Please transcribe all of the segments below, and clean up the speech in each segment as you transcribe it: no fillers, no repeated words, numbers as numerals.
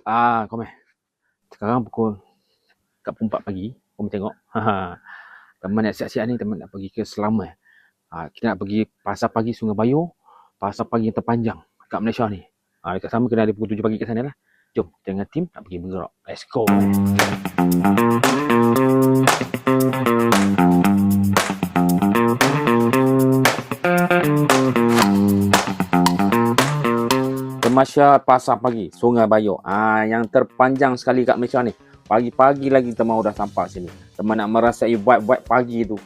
Komen. Sekarang pukul kat pukul 4 pagi. Kau tengok. Teman nak siap-siap ni, teman nak pergi ke Selama. Kita nak pergi pasar pagi Sungai Bayur. Pasar pagi yang terpanjang kat Malaysia ni. Dekat sama kena ada pukul 7 pagi kat sana lah. Jom, kita dengan tim nak pergi bergerak. Let's go. Tamasya Pasar Pagi Sungai Bayur. Yang terpanjang sekali kat Malaysia ni. Pagi-pagi lagi teman dah sampai sini. Teman nak merasai vibe-vibe pagi tu.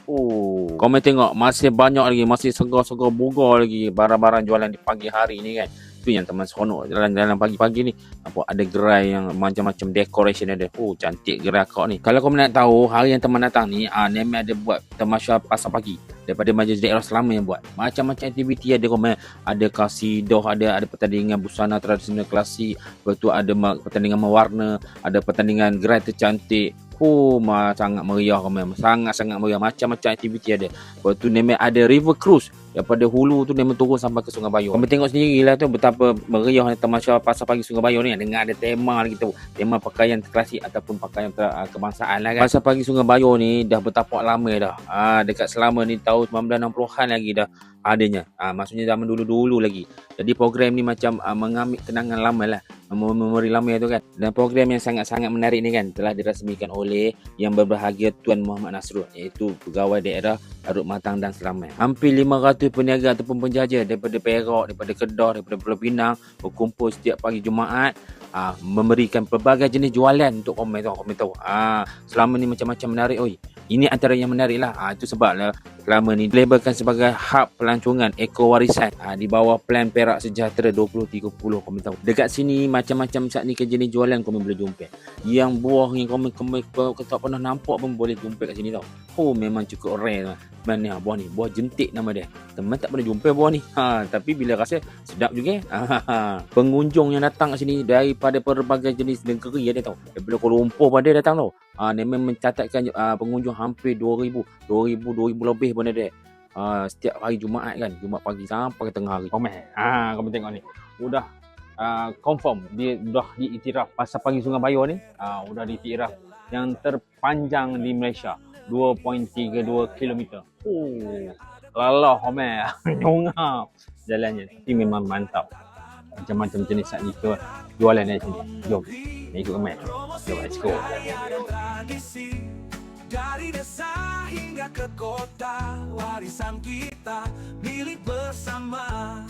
Komen tengok, masih banyak lagi, masih segar-segar bugar lagi barang-barang jualan di pagi hari ni kan. Tu yang teman seronok jalan-jalan pagi-pagi ni. Nampak ada gerai yang macam-macam decoration ada. Cantik gerai akak ni. Kalau kau nak tahu, hari yang teman datang ni, Nemi ada buat Tamasya Pasar Pagi daripada Majlis Daerah Selama yang buat. Macam-macam aktiviti ada komen. Ada kasidah, ada pertandingan busana tradisional klasik. Lepas tu ada pertandingan mewarna, ada pertandingan gerai tercantik. Sangat meriah komen. Sangat-sangat meriah. Macam-macam aktiviti ada. Lepas tu Nemi ada river cruise. Daripada hulu tu Nemi turun sampai ke Sungai Bayur. Kami tengok sendirilah tu betapa meriah Tamasya Pasar Pagi Sungai Bayur ni. Dengan ada tema lagi tu. Tema pakaian klasik ataupun pakaian kebangsaan lah kan. Pasar Pagi Sungai Bayur ni dah bertapak lama dah. Dekat Selama ni tahun 1960-an lagi dah adanya. Maksudnya zaman dulu-dulu lagi. Jadi program ni macam mengambil kenangan lama lah. Memori lama tu kan. Dan program yang sangat-sangat menarik ni kan telah dirasmikan oleh Yang Berbahagia Tuan Muhammad Nasrul, iaitu Pegawai Daerah Darut Matang dan Selamat. Hampir 500 peniaga ataupun penjajah daripada Perak, daripada Kedah, daripada Pulau Pinang berkumpul setiap pagi Jumaat memberikan pelbagai jenis jualan untuk komen tahu. Selama ni macam-macam menarik. Ini antara yang menarik lah. Itu sebablah Selama ni dilabelkan sebagai hub pelancongan ekowarisan di bawah Plan Perak Sejahtera 2030. Komen tahu. Dekat sini macam-macam saat ni jenis jualan komen boleh jumpa. Yang buah ni komen kau tak pernah nampak pun boleh jumpa kat sini tau. Memang cukup rare sebenarnya buah ni. Buah jentik nama dia. Teman tak pernah jumpa buah ni. Tapi bila rasa sedap juga. Pengunjung yang datang kat sini daripada pelbagai jenis negeri ada tau. Daripada Kuala Lumpur pada datang tau. Memang mencatatkan pengunjung hampir 2,000 lebih pun ada. Setiap hari Jumaat kan, Jumaat pagi sampai ke tengah hari. Kau tengok ni. Udah confirm dia dah diiktiraf Pasar Pagi Sungai Bayur ni. Udah diiktiraf yang terpanjang di Malaysia, 2.32 km. Lalah nyongap jalannya. Tapi memang mantap. Macam-macam jenis saat ni jualan dari sini. Jom ikut kami. Jom, let's go. Dari desa hingga ke kota, warisan kita milik bersama.